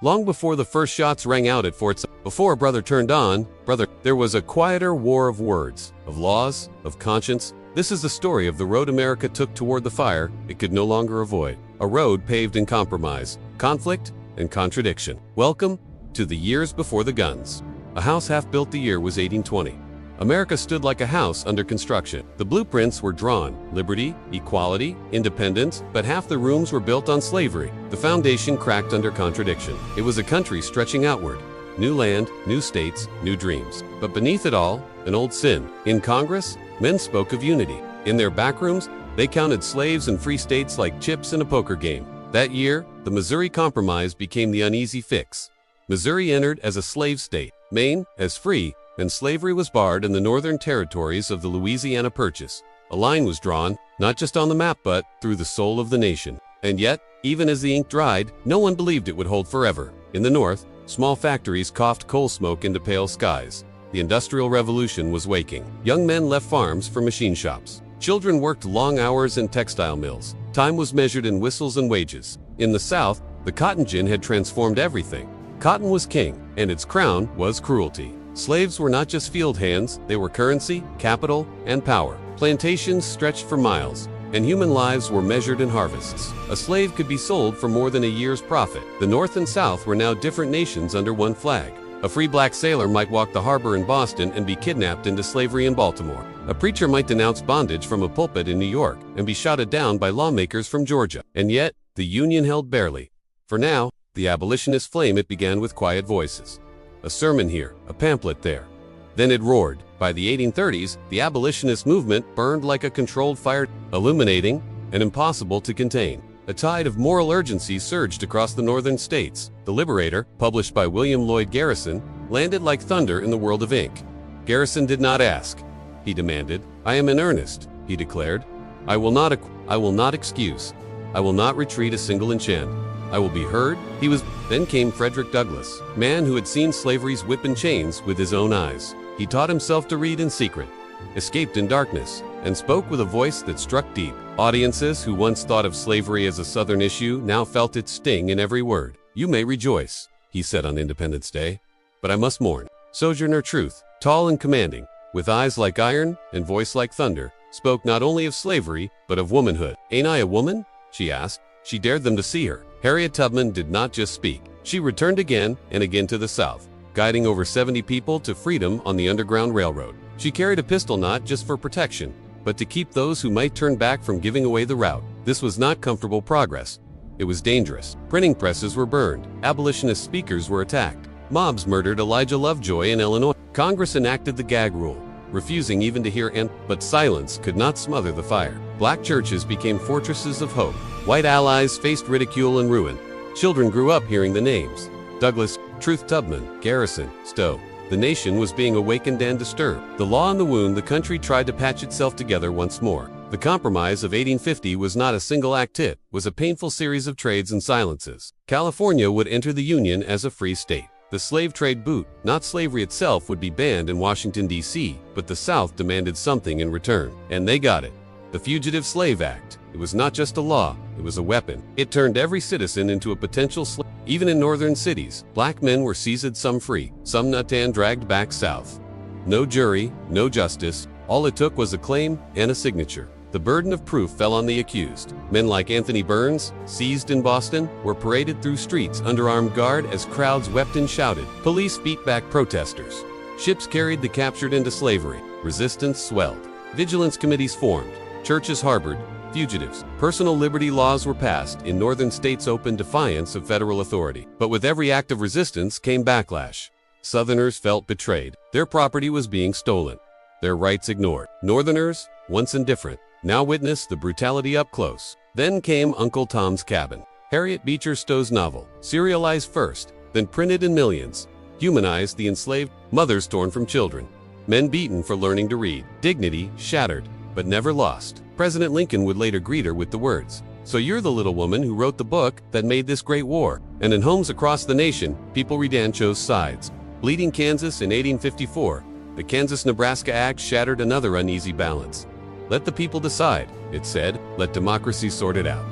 Long before the first shots rang out at Fort Sumter, before Brother turned on, Brother, there was a quieter war of words, of laws, of conscience. This is the story of the road America took toward the fire it could no longer avoid. A road paved in compromise, conflict, and contradiction. Welcome to the years before the guns. A house half built the year was 1820. America stood like a house under construction. The blueprints were drawn: liberty, equality, independence, but half the rooms were built on slavery. The foundation cracked under contradiction. It was a country stretching outward. New land, new states, new dreams. But beneath it all, an old sin. In Congress, men spoke of unity. In their back rooms, they counted slaves and free states like chips in a poker game. That year, the Missouri Compromise became the uneasy fix. Missouri entered as a slave state, Maine as free, and slavery was barred in the northern territories of the Louisiana Purchase. A line was drawn, not just on the map but through the soul of the nation. And yet, even as the ink dried, no one believed it would hold forever. In the north, small factories coughed coal smoke into pale skies. The Industrial Revolution was waking. Young men left farms for machine shops. Children worked long hours in textile mills. Time was measured in whistles and wages. In the South, the cotton gin had transformed everything. Cotton was king, and its crown was cruelty. Slaves were not just field hands, they were currency, capital, and power. Plantations stretched for miles, and human lives were measured in harvests. A slave could be sold for more than a year's profit. The North and South were now different nations under one flag. A free black sailor might walk the harbor in Boston and be kidnapped into slavery in Baltimore. A preacher might denounce bondage from a pulpit in New York and be shouted down by lawmakers from Georgia. And yet, the Union held barely. For now, the abolitionist flame, it began with quiet voices. A sermon here, a pamphlet there. Then it roared. By the 1830s, the abolitionist movement burned like a controlled fire, illuminating and impossible to contain. A tide of moral urgency surged across the northern states. The Liberator, published by William Lloyd Garrison, landed like thunder in the world of ink. Garrison did not ask. He demanded. "I am in earnest," he declared. I will not excuse. I will not retreat a single enchant. I will be heard." Then came Frederick Douglass, man who had seen slavery's whip and chains with his own eyes. He taught himself to read in secret, escaped in darkness, and spoke with a voice that struck deep. Audiences who once thought of slavery as a Southern issue now felt its sting in every word. "You may rejoice," he said on Independence Day, "but I must mourn." Sojourner Truth, tall and commanding, with eyes like iron and voice like thunder, spoke not only of slavery, but of womanhood. "Ain't I a woman?" she asked. She dared them to see her. Harriet Tubman did not just speak. She returned again and again to the South, guiding over 70 people to freedom on the Underground Railroad. She carried a pistol not just for protection, but to keep those who might turn back from giving away the route. This was not comfortable progress. It was dangerous. Printing presses were burned. Abolitionist speakers were attacked. Mobs murdered Elijah Lovejoy in Illinois. Congress enacted the gag rule, refusing even to hear but silence could not smother the fire. Black churches became fortresses of hope. White allies faced ridicule and ruin. Children grew up hearing the names: Douglass, Truth, Tubman, Garrison, Stowe. The nation was being awakened and disturbed. The law in the wound, the country tried to patch itself together once more. The Compromise of 1850 was not a single act, it was a painful series of trades and silences. California would enter the Union as a free state. The slave trade boot, not slavery itself, would be banned in Washington, D.C., but the South demanded something in return. And they got it. The Fugitive Slave Act. It was not just a law, it was a weapon. It turned every citizen into a potential slave. Even in northern cities, black men were seized, some free, some not, and dragged back south. No jury, no justice. All it took was a claim and a signature. The burden of proof fell on the accused. Men like Anthony Burns, seized in Boston, were paraded through streets under armed guard as crowds wept and shouted. Police beat back protesters. Ships carried the captured into slavery. Resistance swelled. Vigilance committees formed. Churches harbored fugitives. Personal liberty laws were passed in northern states, open defiance of federal authority. But with every act of resistance came backlash. Southerners felt betrayed. Their property was being stolen, their rights ignored. Northerners, once indifferent, now witnessed the brutality up close. Then came Uncle Tom's Cabin, Harriet Beecher Stowe's novel, serialized first, then printed in millions, humanized the enslaved. Mothers torn from children, men beaten for learning to read, dignity shattered, but never lost. President Lincoln would later greet her with the words, "So you're the little woman who wrote the book that made this great war." And in homes across the nation, people chose sides. Bleeding Kansas in 1854, the Kansas-Nebraska Act shattered another uneasy balance. Let the people decide, it said, let democracy sort it out.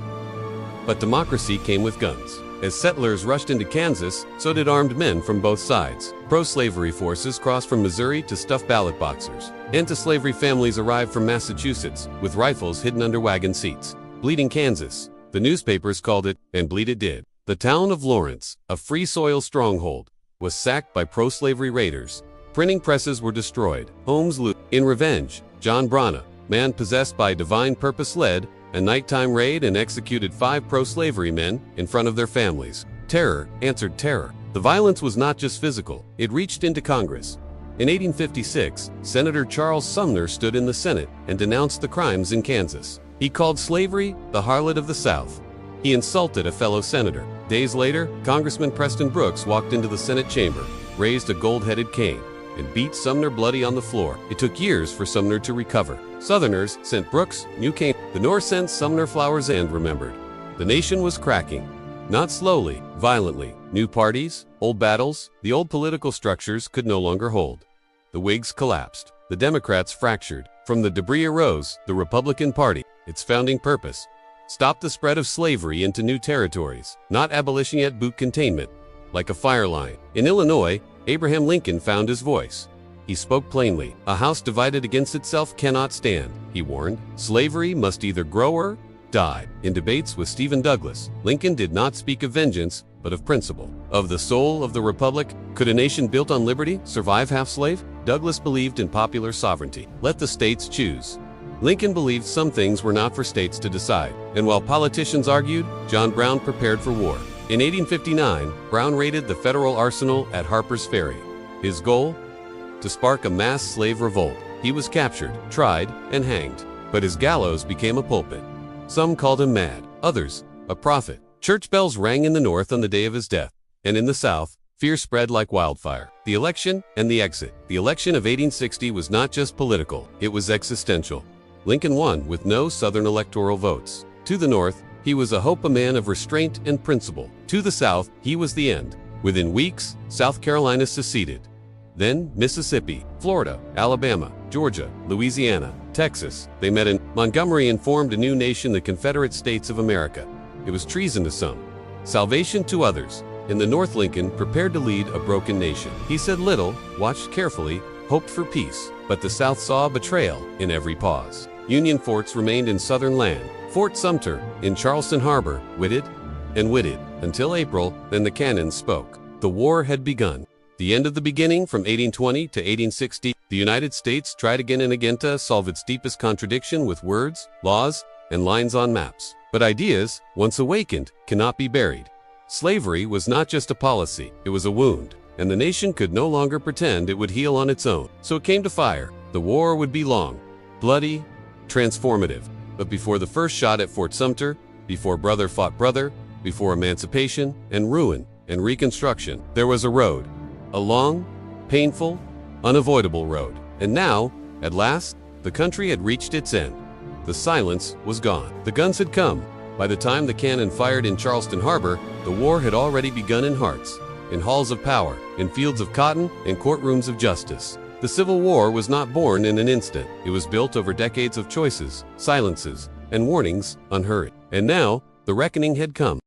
But democracy came with guns. As settlers rushed into Kansas, so did armed men from both sides. Pro-slavery forces crossed from Missouri to stuff ballot boxers. Anti-slavery families arrived from Massachusetts, with rifles hidden under wagon seats. Bleeding Kansas. The newspapers called it, and bleed it did. The town of Lawrence, a free soil stronghold, was sacked by pro-slavery raiders. Printing presses were destroyed, homes looted. In revenge, John Brana, man possessed by divine purpose, led a nighttime raid and executed 5 pro-slavery men in front of their families. Terror answered terror. The violence was not just physical, it reached into Congress. In 1856, Senator Charles Sumner stood in the Senate and denounced the crimes in Kansas. He called slavery the harlot of the South. He insulted a fellow senator. Days later, Congressman Preston Brooks walked into the Senate chamber, raised a gold-headed cane, and beat Sumner bloody on the floor. It took years for Sumner to recover. Southerners sent Brooks new cane. The North sent Sumner flowers and remembered. The nation was cracking. Not slowly, violently. New parties, old battles, the old political structures could no longer hold. The Whigs collapsed. The Democrats fractured. From the debris arose the Republican Party. Its founding purpose: stop the spread of slavery into new territories. Not abolition yet, boot containment. Like a fire line. In Illinois, Abraham Lincoln found his voice. He spoke plainly. A house divided against itself cannot stand, he warned. Slavery must either grow or die. In debates with Stephen Douglas, Lincoln did not speak of vengeance, but of principle. Of the soul of the republic, could a nation built on liberty survive half-slave? Douglas believed in popular sovereignty. Let the states choose. Lincoln believed some things were not for states to decide. And while politicians argued, John Brown prepared for war. In 1859, Brown raided the federal arsenal at Harper's Ferry. His goal? To spark a mass slave revolt. He was captured, tried, and hanged. But his gallows became a pulpit. Some called him mad, others, a prophet. Church bells rang in the North on the day of his death. And in the South, fear spread like wildfire. The election and the exit. The election of 1860 was not just political, it was existential. Lincoln won with no Southern electoral votes. To the North, he was a hope, a man of restraint and principle. To the South, he was the end. Within weeks, South Carolina seceded. Then Mississippi, Florida, Alabama, Georgia, Louisiana, Texas. They met in Montgomery and formed a new nation, the Confederate States of America. It was treason to some, salvation to others. In the North, Lincoln prepared to lead a broken nation. He said little, watched carefully, hoped for peace. But the South saw betrayal in every pause. Union forts remained in Southern land. Fort Sumter in Charleston Harbor witted and witted until April. Then the cannons spoke. The war had begun. The end of the beginning. From 1820 to 1860, the United States tried again and again to solve its deepest contradiction with words, laws, and lines on maps. But ideas, once awakened, cannot be buried. Slavery was not just a policy, it was a wound, and the nation could no longer pretend it would heal on its own. So it came to fire. The war would be long, bloody, transformative. But before the first shot at Fort Sumter, before brother fought brother, before emancipation and ruin and reconstruction, there was a road. A long, painful, unavoidable road. And now, at last, the country had reached its end. The silence was gone. The guns had come. By the time the cannon fired in Charleston Harbor, the war had already begun in hearts, in halls of power, in fields of cotton, and courtrooms of justice. The Civil War was not born in an instant. It was built over decades of choices, silences, and warnings unheard. And now, the reckoning had come.